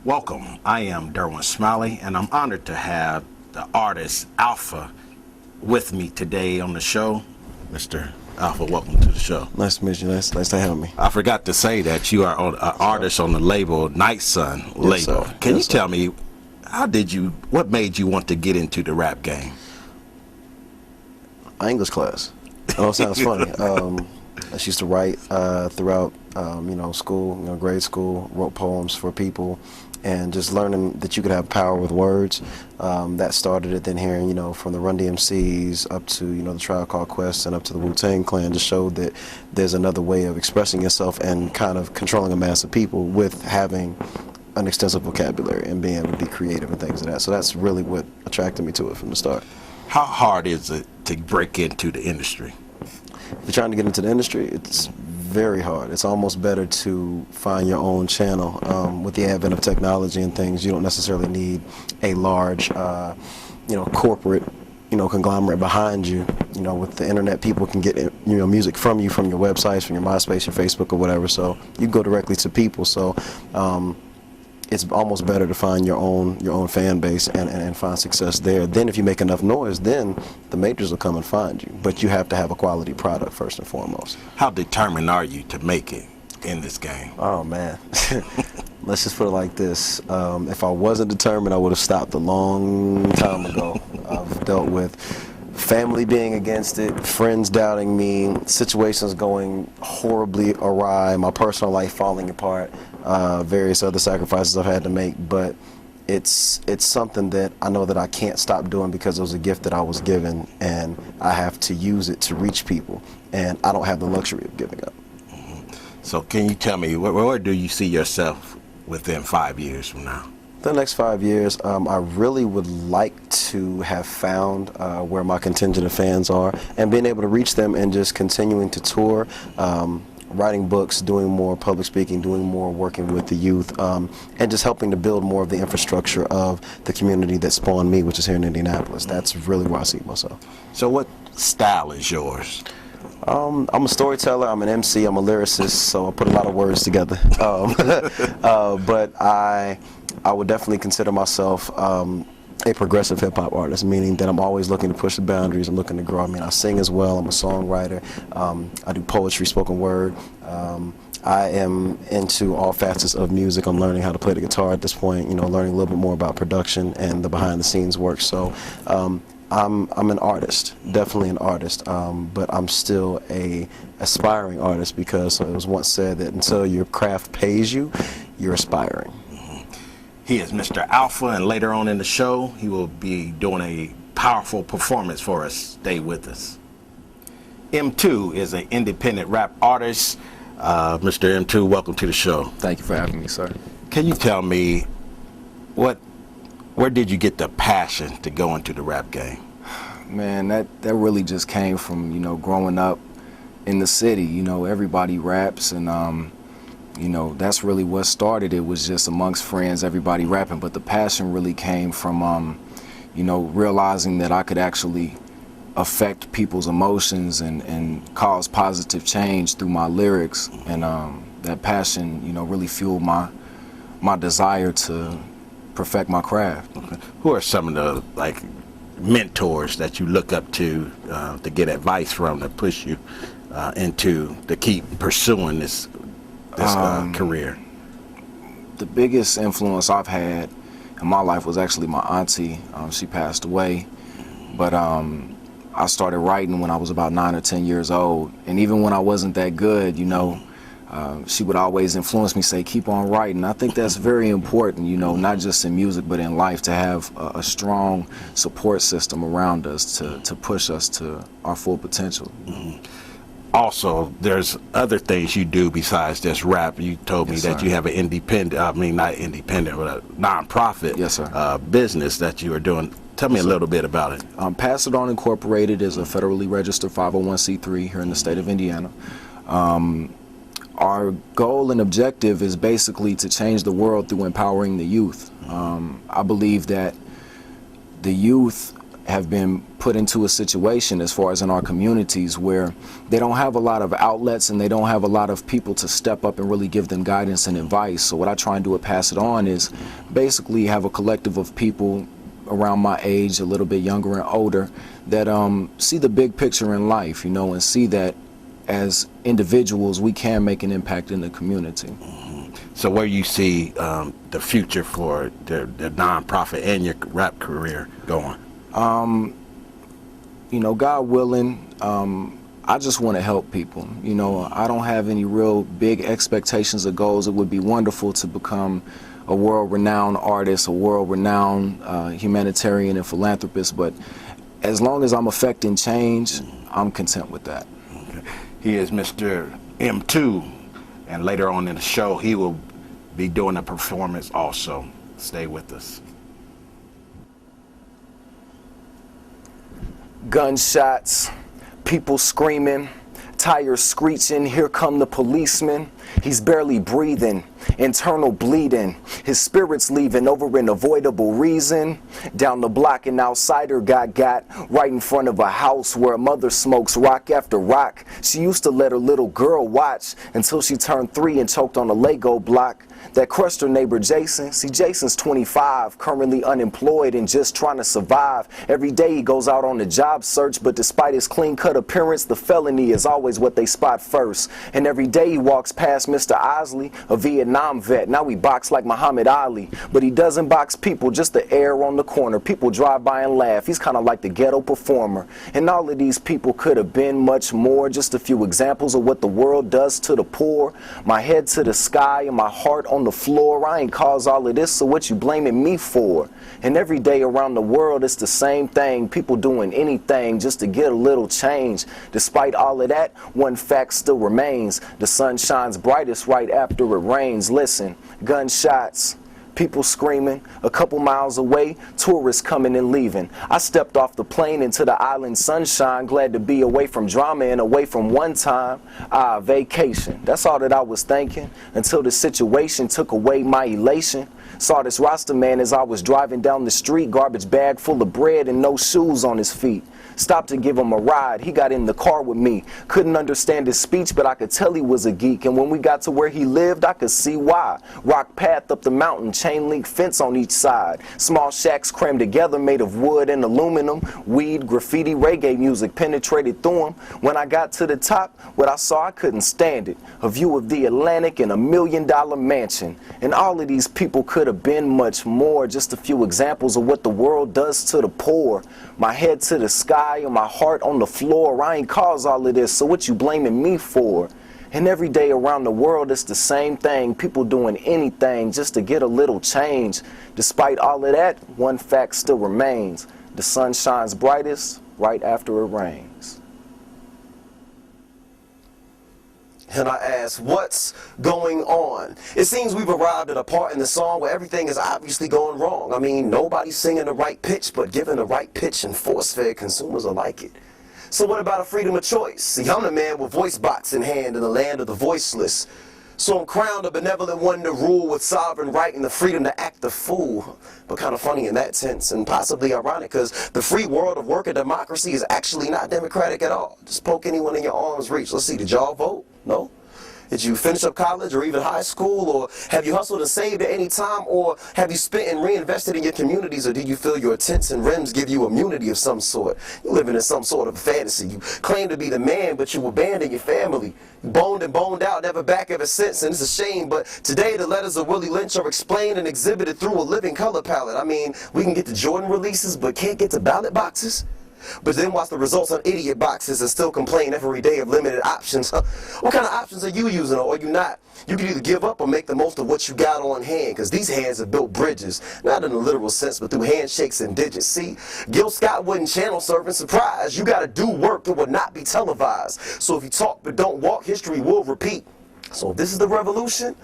Welcome. I am Derwin Smiley, and I'm honored to have the artist Alpha with me today on the show. Mr. Alpha, welcome to the show. Nice to meet you. Nice to have me. I forgot to say that you are an artist on the label Night Sun label. Sir. Can Yes, you tell me what made you want to get into the rap game? English class. Oh, it sounds funny. I used to write throughout, school, grade school, wrote poems for people, and just learning that you could have power with words. That started it. Then hearing, from the Run DMCs up to, the Tribe Called Quest and up to the Wu-Tang Clan, just showed that there's another way of expressing yourself and kind of controlling a mass of people with having an extensive vocabulary and being able to be creative and things like that. So that's really what attracted me to it from the start. How hard is it to break into the industry? If you're trying to get into the industry, it's very hard. It's almost better to find your own channel. With the advent of technology and things, you don't necessarily need a large, corporate, conglomerate behind you. With the internet, people can get, music from you, from your websites, from your MySpace, your Facebook, or whatever. So you go directly to people. So it's almost better to find your own fan base and find success there. Then if you make enough noise, then the majors will come and find you. But you have to have a quality product first and foremost. How determined are you to make it in this game? Oh man, let's just put it like this. If I wasn't determined, I would have stopped a long time ago. I've dealt with family being against it, friends doubting me, situations going horribly awry, my personal life falling apart, various other sacrifices I've had to make, but it's something that I know that I can't stop doing because it was a gift that I was given, and I have to use it to reach people, and I don't have the luxury of giving up. So can you tell me, where do you see yourself within 5 years from now? The next 5 years, I really would like to have found where my contingent of fans are and being able to reach them and just continuing to tour, writing books, doing more public speaking, doing more working with the youth, and just helping to build more of the infrastructure of the community that spawned me, which is here in Indianapolis. That's really where I see myself. So what style is yours? I'm a storyteller, I'm an MC, I'm a lyricist, so I put a lot of words together. But I would definitely consider myself a progressive hip-hop artist, meaning that I'm always looking to push the boundaries and looking to grow. I mean, I sing as well, I'm a songwriter, I do poetry, spoken word. I am into all facets of music. I'm learning how to play the guitar at this point, learning a little bit more about production and the behind-the-scenes work. So I'm an artist, definitely an artist, but I'm still a aspiring artist because it was once said that until your craft pays you, you're aspiring. He is Mr. Alpha, and later on in the show, he will be doing a powerful performance for us. Stay with us. M2 is an independent rap artist. Mr. M2, welcome to the show. Thank you for having me, sir. Can you tell me where did you get the passion to go into the rap game? Man, that really just came from, growing up in the city. Everybody raps, and that's really what started. It was just amongst friends, everybody rapping, but the passion really came from, realizing that I could actually affect people's emotions and cause positive change through my lyrics, and that passion, really fueled my desire to perfect my craft. Okay. Who are some of the mentors that you look up to get advice from to push you to keep pursuing this career? The biggest influence I've had in my life was actually my auntie. She passed away, but I started writing when I was about 9 or 10 years old, and even when I wasn't that good, she would always influence me, say, keep on writing. I think that's very important, not just in music, but in life, to have a strong support system around us to push us to our full potential. Mm-hmm. Also, there's other things you do besides just rap. You told me that you have an not independent, but a non-profit business that you are doing. Tell me a little bit about it. Pass It On Incorporated is a federally registered 501c3 here in the state of Indiana. Our goal and objective is basically to change the world through empowering the youth. I believe that the youth have been put into a situation as far as in our communities where they don't have a lot of outlets and they don't have a lot of people to step up and really give them guidance and advice. So what I try and do at Pass It On is basically have a collective of people around my age, a little bit younger and older, that see the big picture in life, you know, and see that as individuals we can make an impact in the community. So where you see the future for the nonprofit and your rap career going? You know, God willing, I just want to help people. You know, I don't have any real big expectations or goals. It would be wonderful to become a world-renowned artist, a world-renowned humanitarian and philanthropist, but as long as I'm affecting change, I'm content with that. Okay. He is Mr. M2, and later on in the show, he will be doing a performance also. Stay with us. Gunshots, people screaming, tires screeching, here come the policeman. He's barely breathing, internal bleeding. His spirit's leaving over an avoidable reason. Down the block an outsider got right in front of a house where a mother smokes rock after rock. She used to let her little girl watch until she turned 3 and choked on a Lego block. That crushed her neighbor Jason. See, Jason's 25, currently unemployed and just trying to survive. Every day he goes out on a job search, but despite his clean-cut appearance, the felony is always what they spot first. And every day he walks past Mr. Osley, a Vietnam vet. Now he boxes like Muhammad Ali, but he doesn't box people, just the air on the corner. People drive by and laugh. He's kind of like the ghetto performer. And all of these people could have been much more. Just a few examples of what the world does to the poor. My head to the sky and my heart on the floor. I ain't caused all of this, so what you blaming me for? And every day around the world it's the same thing. People doing anything just to get a little change. Despite all of that, one fact still remains. The sun shines brightest right after it rains. Listen, gunshots, people screaming, a couple miles away, tourists coming and leaving. I stepped off the plane into the island sunshine, glad to be away from drama and away from one time. Vacation. That's all that I was thinking, until the situation took away my elation. Saw this Rasta man as I was driving down the street, garbage bag full of bread and no shoes on his feet. Stopped to give him a ride. He got in the car with me. Couldn't understand his speech, but I could tell he was a geek. And when we got to where he lived, I could see why. Rock path up the mountain, chain link fence on each side. Small shacks crammed together, made of wood and aluminum. Weed, graffiti, reggae music penetrated through them. When I got to the top, what I saw, I couldn't stand it. A view of the Atlantic and $1 million mansion. And all of these people could have been much more. Just a few examples of what the world does to the poor. My head to the sky and my heart on the floor. I ain't caused all of this, so what you blaming me for? And every day around the world it's the same thing. People doing anything just to get a little change. Despite all of that, one fact still remains. The sun shines brightest right after it rains. And I ask, what's going on? It seems we've arrived at a part in the song where everything is obviously going wrong. I mean, nobody's singing the right pitch, but giving the right pitch and force-fed consumers are like it. So what about a freedom of choice? See, I'm the man with voice box in hand in the land of the voiceless. So I'm crowned a benevolent one to rule with sovereign right and the freedom to act the fool. But kind of funny in that sense, and possibly ironic, because the free world of work and democracy is actually not democratic at all. Just poke anyone in your arm's reach. Let's see, did y'all vote? No? Did you finish up college or even high school? Or have you hustled and saved at any time? Or have you spent and reinvested in your communities? Or do you feel your tents and rims give you immunity of some sort? You're living in some sort of fantasy. You claim to be the man, but you abandon your family. You boned and boned out, never back ever since, and it's a shame. But today the letters of Willie Lynch are explained and exhibited through a living color palette. I mean, we can get to Jordan releases, but can't get to ballot boxes? But then watch the results on idiot boxes and still complain every day of limited options. What kind of options are you using, or are you not? You can either give up or make the most of what you got on hand, because these hands have built bridges, not in a literal sense, but through handshakes and digits. See, Gil Scott wouldn't channel serving surprise. You got to do work that would not be televised. So if you talk but don't walk, history will repeat. So if this is the revolution,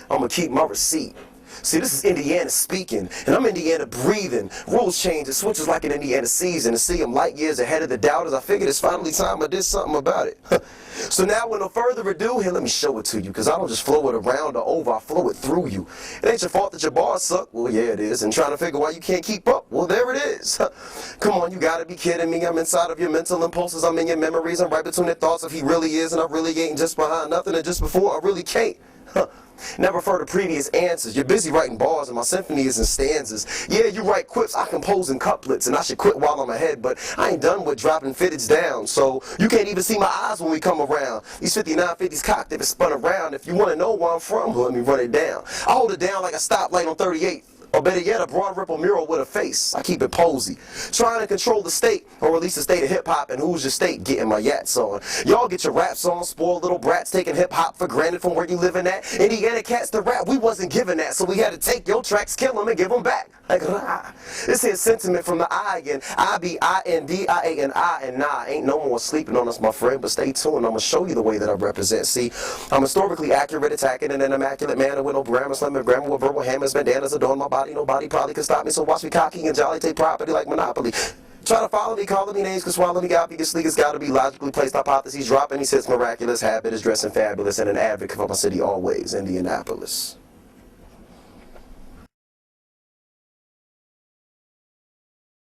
I'm going to keep my receipt. See, this is Indiana speaking, and I'm Indiana breathing. Rules change, it switches like an Indiana season. To see I'm light years ahead of the doubters, I figured it's finally time I did something about it. So now, with no further ado, here, let me show it to you, because I don't just flow it around or over, I flow it through you. It ain't your fault that your bars suck. Well, yeah, it is. And trying to figure why you can't keep up. Well, there it is. Come on, you gotta be kidding me. I'm inside of your mental impulses. I'm in your memories. I'm right between the thoughts of he really is and I really ain't, just behind nothing and just before I really can't. Now refer to previous answers. You're busy writing bars and my symphony is in stanzas. Yeah, you write quips, I compose in couplets, and I should quit while I'm ahead, but I ain't done with dropping fitteds down, so you can't even see my eyes when we come around. These 5950s cocked if it's spun around. If you want to know where I'm from, let me run it down. I hold it down like a stoplight on 38. Or better yet, a broad ripple mural with a face. I keep it posy. Trying to control the state, or at least the state of hip-hop, and who's your state getting my yats on. Y'all get your raps on, spoiled little brats taking hip-hop for granted from where you living at. Indiana cats to rap, we wasn't given that, so we had to take your tracks, kill them, and give them back. Like, rah. This here's sentiment from the I again. I-B-I-N-D-I-A-N-I, and nah, ain't no more sleeping on us, my friend, but stay tuned, I'm gonna show you the way that I represent. See, I'm historically accurate, attacking in an immaculate manner with no grammar, slamming grammar with verbal hammers, bandanas adorn my body. Nobody probably can stop me, so watch me cocky and jolly, take property like Monopoly. Try to follow me, calling me names, can swallow me, got me, get sleek, it's gotta be logically placed, hypotheses dropping, he sits miraculous, habit is dressing fabulous, and an advocate for my city always, Indianapolis.